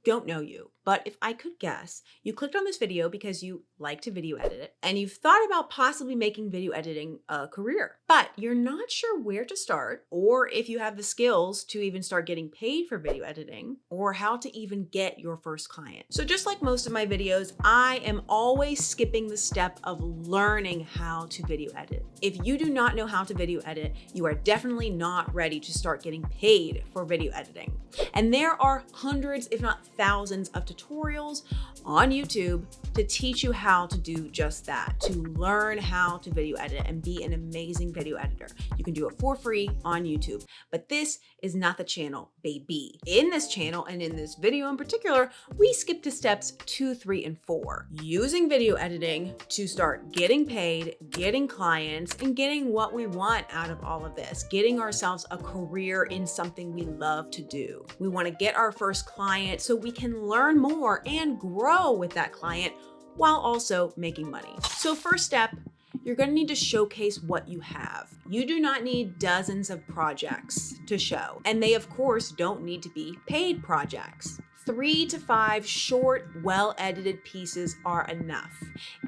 don't know you, but if I could guess, you clicked on this video because you like to video edit it and you've thought about possibly making video editing a career, but you're not sure where to start or if you have the skills to even start getting paid for video editing or how to even get your first client. So just like most of my videos, I am always skipping the step of learning how to video edit. If you do not know how to video edit, you are definitely not ready to start getting paid for video editing. And there are hundreds, if not thousands, of tutorials on YouTube to teach you how to do just that, to learn how to video edit and be an amazing video editor. You can do it for free on YouTube, but this is not the channel, baby. In this channel and in this video in particular, we skip to steps 2, 3, and 4, using video editing to start getting paid, getting clients, and getting what we want out of all of this, getting ourselves a career in something we love to do. We want to get our first client so we can learn more and grow with that client while also making money. So first step, you're going to need to showcase what you have. You do not need dozens of projects to show, and they of course don't need to be paid projects. 3 to 5 short, well-edited pieces are enough.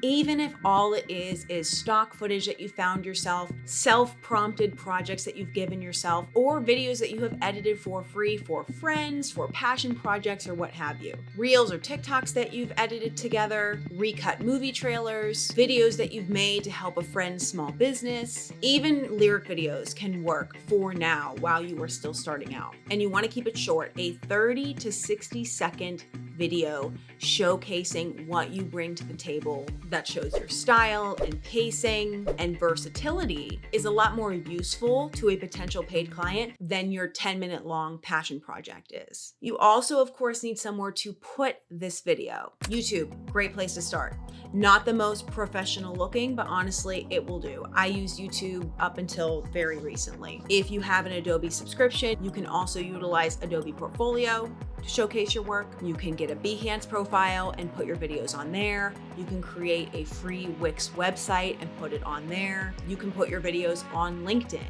Even if all it is stock footage that you found yourself, self-prompted projects that you've given yourself, or videos that you have edited for free for friends, for passion projects, or what have you. Reels or TikToks that you've edited together, recut movie trailers, videos that you've made to help a friend's small business. Even lyric videos can work for now while you are still starting out. And you want to keep it short, a 30 to 60-second video showcasing what you bring to the table that shows your style and pacing and versatility is a lot more useful to a potential paid client than your 10-minute long passion project is. You also, of course, need somewhere to put this video. YouTube, great place to start. Not the most professional looking, but honestly, it will do. I use YouTube up until very recently. If you have an Adobe subscription, you can also utilize Adobe Portfolio to showcase your work. You can get a Behance profile and put your videos on there. You can create a free Wix website and put it on there. You can put your videos on LinkedIn.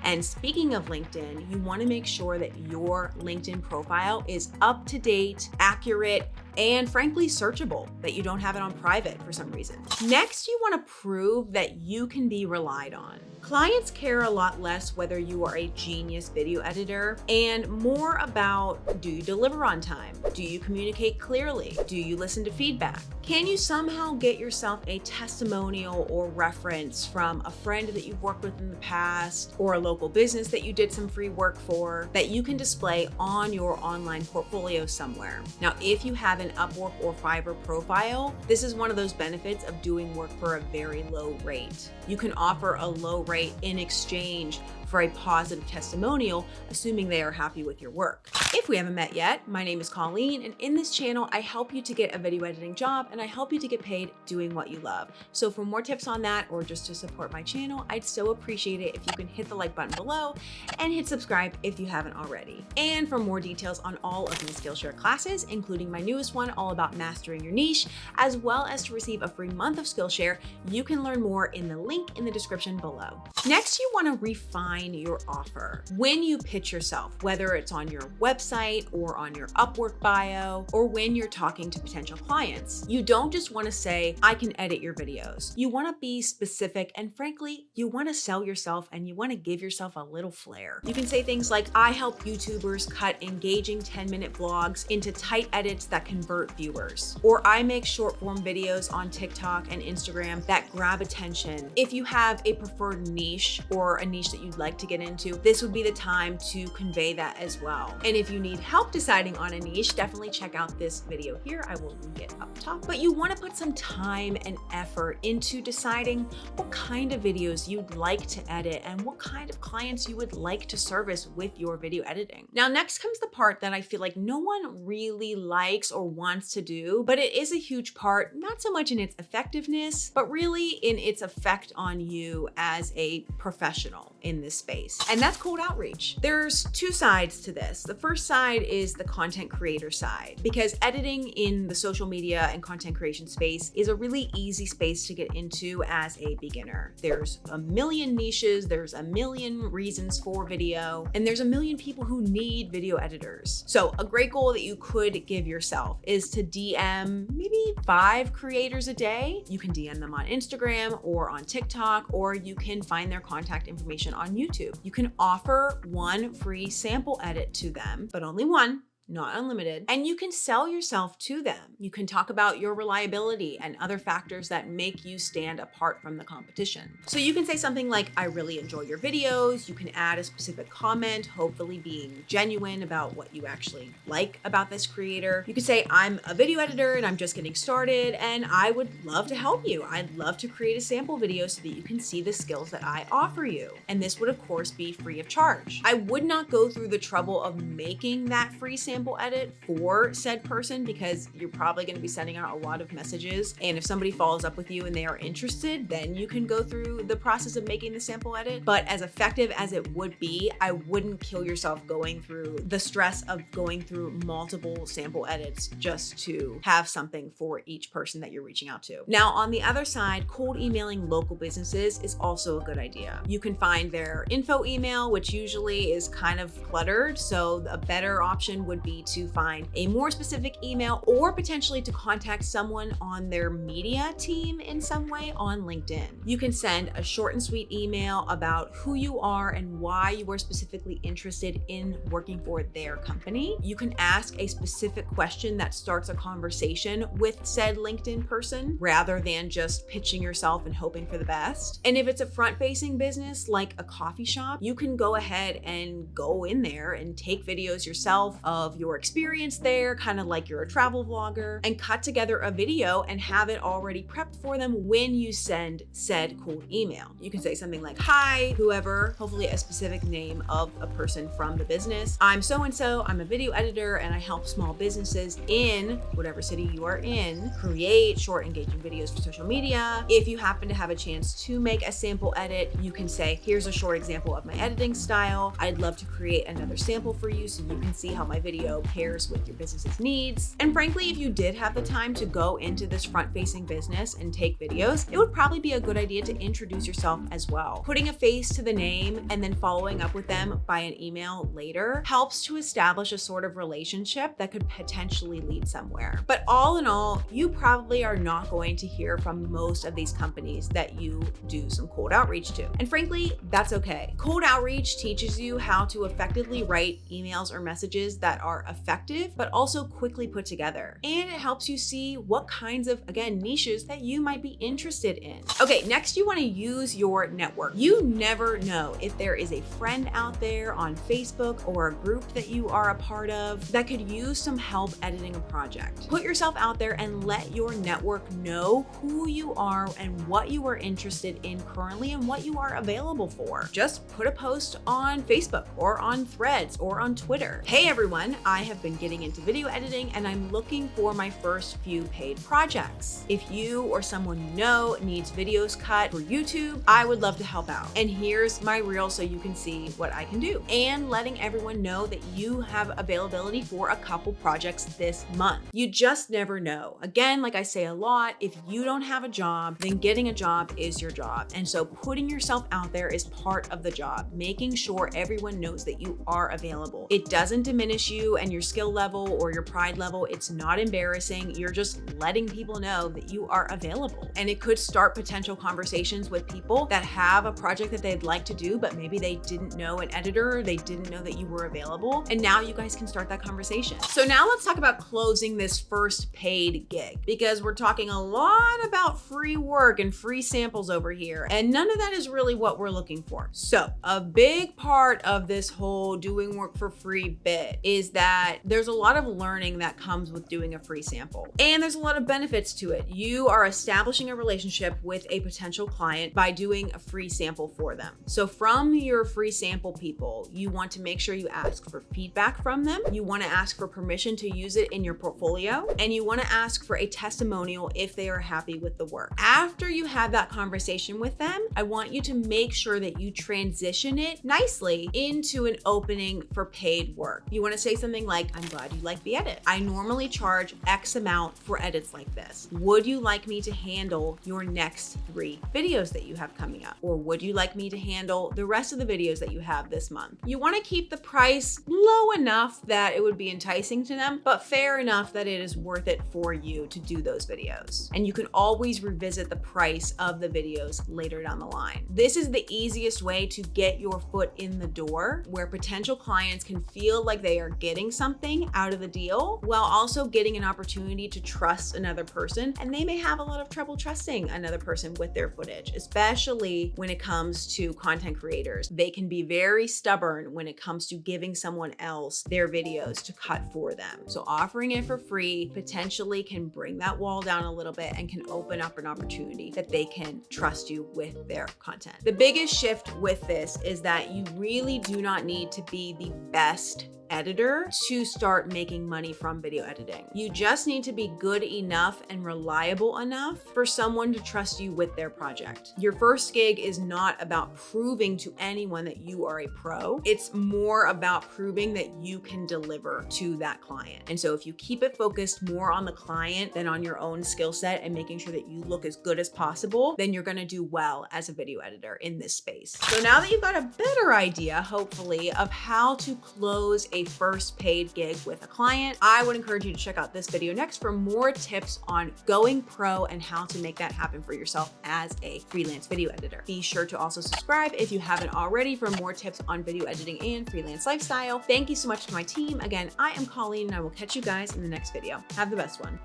And speaking of LinkedIn, you want to make sure that your LinkedIn profile is up to date, accurate, and frankly searchable, that you don't have it on private for some reason. Next, you want to prove that you can be relied on. Clients care a lot less whether you are a genius video editor and more about, do you deliver on time? Do you communicate clearly? Do you listen to feedback? Can you somehow get yourself a testimonial or reference from a friend that you've worked with in the past or a local business that you did some free work for that you can display on your online portfolio somewhere? Now, if you have an Upwork or Fiverr profile, this is one of those benefits of doing work for a very low rate. You can offer a low rate in exchange for a positive testimonial, assuming they are happy with your work. If we haven't met yet, my name is Colleen, and in this channel, I help you to get a video editing job and I help you to get paid doing what you love. So for more tips on that, or just to support my channel, I'd so appreciate it if you can hit the like button below and hit subscribe if you haven't already. And for more details on all of my Skillshare classes, including my newest one all about mastering your niche, as well as to receive a free month of Skillshare, you can learn more in the link in the description below. Next, you want to refine your offer. When you pitch yourself, whether it's on your website or on your Upwork bio, or when you're talking to potential clients, you don't just want to say, I can edit your videos. You want to be specific, and frankly, you want to sell yourself and you want to give yourself a little flair. You can say things like, I help YouTubers cut engaging 10-minute vlogs into tight edits that convert viewers. Or I make short form videos on TikTok and Instagram that grab attention. If you have a preferred niche or a niche that you'd like to get into, this would be the time to convey that as well. And if you need help deciding on a niche, definitely check out this video here. I will link it up top. But you want to put some time and effort into deciding what kind of videos you'd like to edit and what kind of clients you would like to service with your video editing. Now, next comes the part that I feel like no one really likes or wants to do, but it is a huge part, not so much in its effectiveness, but really in its effect on you as a professional in this this space, and that's cold outreach. There's two sides to this. The first side is the content creator side, because editing in the social media and content creation space is a really easy space to get into as a beginner. There's a million niches, there's a million reasons for video, and there's a million people who need video editors. So a great goal that you could give yourself is to DM maybe 5 creators a day. You can DM them on Instagram or on TikTok, or you can find their contact information on YouTube. You can offer one free sample edit to them, but only one, not unlimited, and you can sell yourself to them. You can talk about your reliability and other factors that make you stand apart from the competition. So you can say something like, I really enjoy your videos. You can add a specific comment, hopefully being genuine about what you actually like about this creator. You could say, I'm a video editor and I'm just getting started and I would love to help you. I'd love to create a sample video so that you can see the skills that I offer you. And this would of course be free of charge. I would not go through the trouble of making that free sample edit for said person, because you're probably going to be sending out a lot of messages, and if somebody follows up with you and they are interested, then you can go through the process of making the sample edit. But as effective as it would be, I wouldn't kill yourself going through the stress of going through multiple sample edits just to have something for each person that you're reaching out to. Now, on the other side, cold emailing local businesses is also a good idea. You can find their info email, which usually is kind of cluttered, so a better option would be to find a more specific email, or potentially to contact someone on their media team in some way on LinkedIn. You can send a short and sweet email about who you are and why you are specifically interested in working for their company. You can ask a specific question that starts a conversation with said LinkedIn person, rather than just pitching yourself and hoping for the best. And if it's a front-facing business like a coffee shop, you can go ahead and go in there and take videos yourself of your experience there, kind of like you're a travel vlogger, and cut together a video and have it already prepped for them when you send said cold email. You can say something like, hi, whoever, hopefully a specific name of a person from the business. I'm so-and-so, I'm a video editor, and I help small businesses in whatever city you are in create short, engaging videos for social media. If you happen to have a chance to make a sample edit, you can say, here's a short example of my editing style. I'd love to create another sample for you so you can see how my video pairs with your business's needs. And frankly, if you did have the time to go into this front-facing business and take videos, it would probably be a good idea to introduce yourself as well. Putting a face to the name and then following up with them by an email later helps to establish a sort of relationship that could potentially lead somewhere. But all in all, you probably are not going to hear from most of these companies that you do some cold outreach to. And frankly, that's okay. Cold outreach teaches you how to effectively write emails or messages that are effective, but also quickly put together. And it helps you see what kinds of, again, niches that you might be interested in. Okay, next you want to use your network. You never know if there is a friend out there on Facebook or a group that you are a part of that could use some help editing a project. Put yourself out there and let your network know who you are and what you are interested in currently and what you are available for. Just put a post on Facebook or on Threads or on Twitter. Hey everyone, I have been getting into video editing and I'm looking for my first few paid projects. If you or someone you know needs videos cut for YouTube, I would love to help out. And here's my reel so you can see what I can do. And letting everyone know that you have availability for a couple projects this month. You just never know. Again, like I say a lot, if you don't have a job, then getting a job is your job. And so putting yourself out there is part of the job, making sure everyone knows that you are available. It doesn't diminish you and your skill level or your pride level. It's not embarrassing. You're just letting people know that you are available. And it could start potential conversations with people that have a project that they'd like to do, but maybe they didn't know an editor, they didn't know that you were available. And now you guys can start that conversation. So now let's talk about closing this first paid gig, because we're talking a lot about free work and free samples over here, and none of that is really what we're looking for. So a big part of this whole doing work for free bit is that that there's a lot of learning that comes with doing a free sample. And there's a lot of benefits to it. You are establishing a relationship with a potential client by doing a free sample for them. So from your free sample people, you want to make sure you ask for feedback from them. You want to ask for permission to use it in your portfolio, and you want to ask for a testimonial if they are happy with the work. After you have that conversation with them, I want you to make sure that you transition it nicely into an opening for paid work. You want to say something like, I'm glad you like the edit. I normally charge X amount for edits like this. Would you like me to handle your next 3 videos that you have coming up? Or would you like me to handle the rest of the videos that you have this month? You want to keep the price low enough that it would be enticing to them, but fair enough that it is worth it for you to do those videos. And you can always revisit the price of the videos later down the line. This is the easiest way to get your foot in the door, where potential clients can feel like they are getting something out of the deal while also getting an opportunity to trust another person. And they may have a lot of trouble trusting another person with their footage, especially when it comes to content creators. They can be very stubborn when it comes to giving someone else their videos to cut for them. So offering it for free potentially can bring that wall down a little bit and can open up an opportunity that they can trust you with their content. The biggest shift with this is that you really do not need to be the best editor to start making money from video editing. You just need to be good enough and reliable enough for someone to trust you with their project. Your first gig is not about proving to anyone that you are a pro. It's more about proving that you can deliver to that client. And so if you keep it focused more on the client than on your own skill set and making sure that you look as good as possible, then you're gonna do well as a video editor in this space. So now that you've got a better idea, hopefully, of how to close a first paid gig with a client, I would encourage you to check out this video next for more tips on going pro and how to make that happen for yourself as a freelance video editor. Be sure to also subscribe if you haven't already for more tips on video editing and freelance lifestyle. Thank you so much to my team. Again, I am Colleen, and I will catch you guys in the next video. Have the best one.